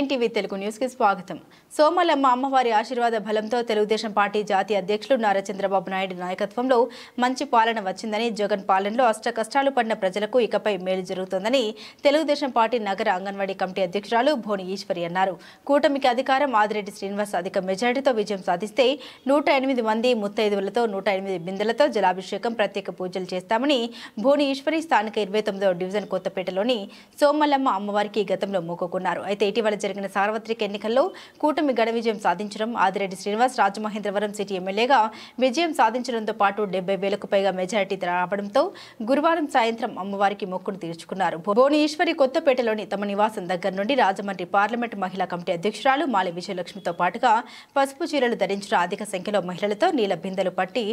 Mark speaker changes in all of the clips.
Speaker 1: Nine TV Telugu news కి స్వాగతం. సోమలమ్మ అమ్మవారి ఆశీర్వాద బలంతో తెలుగుదేశం పార్టీ జాతీయ అధ్యక్షులు నారా చంద్రబాబు నాయుడు నాయకత్వంలో మంచి పాలన వచ్చిందని, జగన్ పాలనలో అష్ట కష్టాలు పడిన ప్రజలకు ఇకపై మేలు జరుగుతోందని తెలుగుదేశం పార్టీ నగర అంగన్వాడీ కమిటీ అధ్యక్షురాలు భోని ఈశ్వరి అన్నారు. కూటమికి అధికారం ఆదిరెడ్డి శ్రీనివాస్ అధిక మెజారిటీతో విజయం సాధిస్తే 108 మంది ముత్తైదువులతో 108 బిందెలతో జలాభిషేకం ప్రత్యేక పూజలు చేస్తామని భోని ఈశ్వరి స్థానిక 29వ డివిజన్ కొత్తపేటలోని సోమలమ్మ అమ్మవారికి గతంలో మొక్కుకున్నారు. అయితే ఇటీవల జరిగిన సార్వత్రిక ఎన్నికల్లో కూటమి ఘన విజయం సాధించడం, ఆదిరెడ్డి శ్రీనివాస్ రాజమహేంద్రవరం సిటీ ఎమ్మెల్యేగా విజయం సాధించడంతో పాటు 70,000కు పైగా మెజారిటీ రావడంతో గురువారం సాయంత్రం అమ్మవారికి మొక్కును తీర్చుకున్నారు. భోని ఈశ్వరి కొత్తపేటలోని తమ నివాసం దగ్గర నుండి రాజమండ్రి పార్లమెంటు మహిళా కమిటీ అధ్యక్షురాలు మాలి విజయలక్ష్మితో పాటుగా పసుపు చీరలు ధరించిన అధిక సంఖ్యలో మహిళలతో నీల బిందెలు పట్టి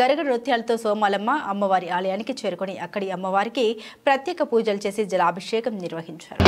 Speaker 1: గరగ నృత్యాలతో సోమలమ్మ అమ్మవారి ఆలయానికి చేరుకుని అక్కడి అమ్మవారికి ప్రత్యేక పూజలు చేసి జలాభిషేకం నిర్వహించారు.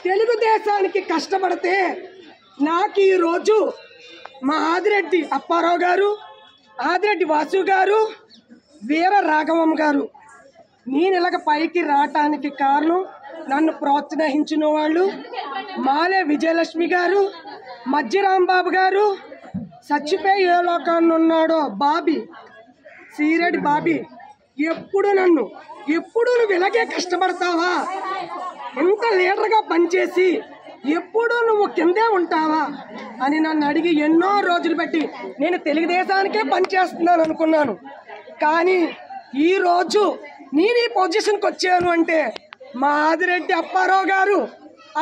Speaker 2: తెలుగుదేశానికి కష్టపడితే నాకు ఈ రోజు మా ఆదిరెడ్డి అప్పారావు గారు, ఆదిరెడ్డి వాసు గారు, వీర రాఘవమ్మ గారు నేను ఇలాగ పైకి రావటానికి కారణం నన్ను ప్రోత్సహించిన వాళ్ళు మాలే విజయలక్ష్మి గారు, మధ్యరాంబాబు గారు, చచ్చిపోయి ఏ లోకాన్ని ఉన్నాడో బాబీ, సీరెడ్డి బాబీ. ఎప్పుడు నువ్వు ఇలాగే కష్టపడతావా, ఇంత లీడర్గా పనిచేసి ఎప్పుడు నువ్వు కిందే ఉంటావా అని నన్ను అడిగి ఎన్నో రోజులు బట్టి నేను తెలుగుదేశానికే పనిచేస్తున్నాను అనుకున్నాను. కానీ ఈరోజు నేను ఈ పొజిషన్కి వచ్చాను అంటే మా ఆదిరెడ్డి అప్పారావు గారు,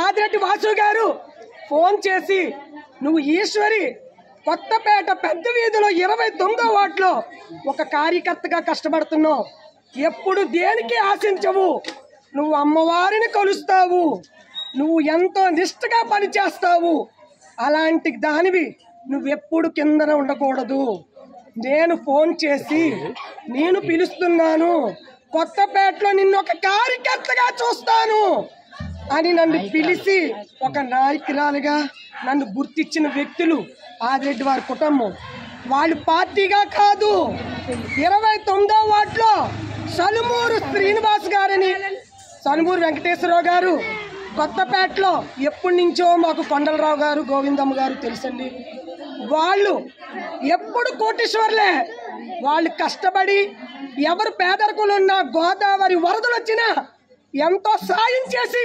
Speaker 2: ఆదిరెడ్డి వాసు గారు ఫోన్ చేసి నువ్వు ఈశ్వరి కొత్తపేట పెద్ద వీధిలో 29వ వార్డులో ఒక కార్యకర్తగా కష్టపడుతున్నావు, ఎప్పుడు దేనికి ఆశించవు, నువ్వు అమ్మవారిని కొలుస్తావు, నువ్వు ఎంతో నిష్ఠగా పనిచేస్తావు, అలాంటి దానివి నువ్వెప్పుడు కిందన ఉండకూడదు. నేను ఫోన్ చేసి నేను పిలుస్తున్నాను, కొత్తపేటలో నిన్ను ఒక కార్యకర్తగా చూస్తాను అని నన్ను పిలిచి ఒక నాయకురాలుగా నన్ను గుర్తించిన వ్యక్తులు ఆదిరెడ్డి వారి కుటుంబం. వాళ్ళు పార్టీగా కాదు, 29వ వార్డులో సలుమూరు శ్రీనివాస్ గారని, సలుమూరు వెంకటేశ్వరరావు గారు కొత్తపేటలో ఎప్పటి నుంచో మాకు కొండలరావు గారు, గోవిందమ్మ గారు తెలుసండి. వాళ్ళు ఎప్పుడు కోటీశ్వర్లే. వాళ్ళు కష్టపడి ఎవరు పేదరికంలో ఉన్న గోదావరి వరదలు వచ్చినా ఎంతో సాయం చేసి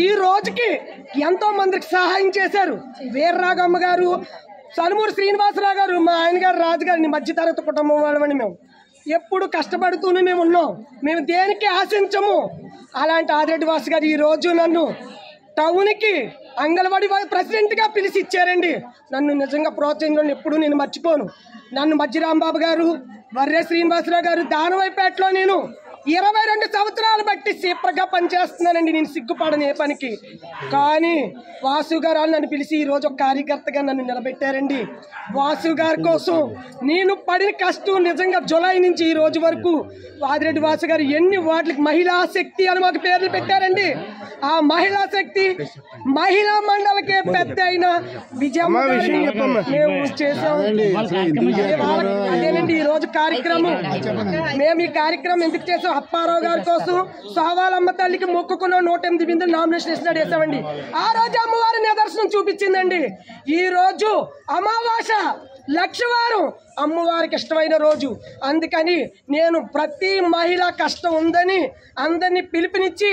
Speaker 2: ఈ రోజుకి ఎంతో మందికి సహాయం చేశారు. వీర్రాగమ్మ గారు, సలుమూరు శ్రీనివాసరావు గారు, మా ఆయన గారు రాజుగారిని మధ్యతరగతి కుటుంబం వాళ్ళమని మేము ఎప్పుడు కష్టపడుతూనే మేము ఉన్నాం. మేము దేనికి ఆశించము. అలాంటి ఆదిరెడ్డి వాసు గారు ఈరోజు నన్ను టౌన్కి అంగన్వాడీ ప్రెసిడెంట్గా పిలిచి ఇచ్చారండి. నన్ను నిజంగా ప్రోత్సహించడం ఎప్పుడు నేను మర్చిపోను. నన్ను మధ్య రాంబాబు గారు, వర్రే శ్రీనివాసరావు గారు, దానవైపేటలో నేను 22 సంవత్సరాలు బట్టి సీపర్గా పనిచేస్తున్నానండి. నేను సిగ్గుపడను ఏ పనికి. కానీ వాసు గారు నన్ను పిలిచి ఈరోజు ఒక కార్యకర్తగా నన్ను నిలబెట్టారండి. వాసు గారి కోసం నేను పడిన కష్టం నిజంగా జులై నుంచి ఈ రోజు వరకు ఆదిరెడ్డి వాసు గారు ఎన్ని వాటికి మహిళా శక్తి అని మాకు పేర్లు పెట్టారండి. ఆ మహిళా శక్తి మహిళా మండలికే పెద్ద అయిన విజయమ్మ మేము చేసామండి. అదేనండి ఈ రోజు కార్యక్రమం. మేము ఈ కార్యక్రమం ఎందుకు చేసాం? అప్పారావు గారి కోసం సోవాలమ్మ తల్లికి మొక్కుకున్న 108 బిందులు నామినేషన్ వేసినాడు వేసామండి. ఆ రోజు అమ్మవారి నిదర్శనం చూపించిందండి. ఈ రోజు అమావాస లక్షవారం అమ్మవారికి ఇష్టమైన రోజు. అందుకని నేను ప్రతి మహిళ కష్టం ఉందని అందరినీ పిలుపునిచ్చి,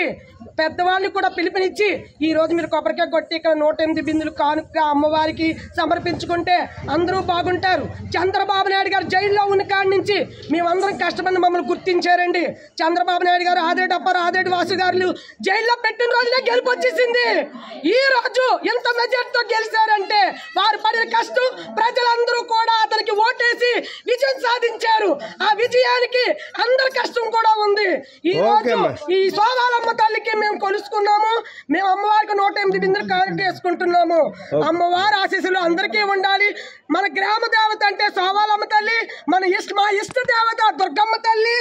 Speaker 2: పెద్దవాళ్ళని కూడా పిలుపునిచ్చి ఈ రోజు మీరు కొబ్బరికాయ కొట్టి ఇక్కడ 108 బిందులు కానుక అమ్మవారికి సమర్పించుకుంటే అందరూ బాగుంటారు. చంద్రబాబు నాయుడు గారు జైల్లో ఉన్న కాడి నుంచి మేమందరం కష్టపడి మమ్మల్ని గుర్తించారండి. చంద్రబాబు నాయుడు గారు, ఆదిరెడ్డి అప్పారావు, ఆదిరెడ్డి వాసు గారు జైల్లో పెట్టిన రోజునే గెలుపు వచ్చేసింది. ఈ రోజు ఎంత మెజార్టీతో గెలిచారంటే వారు పడిన కష్టం ప్రజలందరూ కూడా అతనికి ఓటేసి విజయం సాధించారు. ఆ విజయానికి అందరి కష్టం కూడా ఉంది. ఈ రోజు ఈ సోవాలమ్మ తల్లికి మేము కొలుసుకున్నాము. మేము అమ్మవారికి 108 బిందులు కానుక వేసుకుంటున్నాము. అమ్మవారి ఆశీస్సులు అందరికీ ఉండాలి. మన గ్రామ దేవత అంటే సోవాలమ్మ తల్లి, మా ఇష్ట దేవత దుర్గమ్మ తల్లి.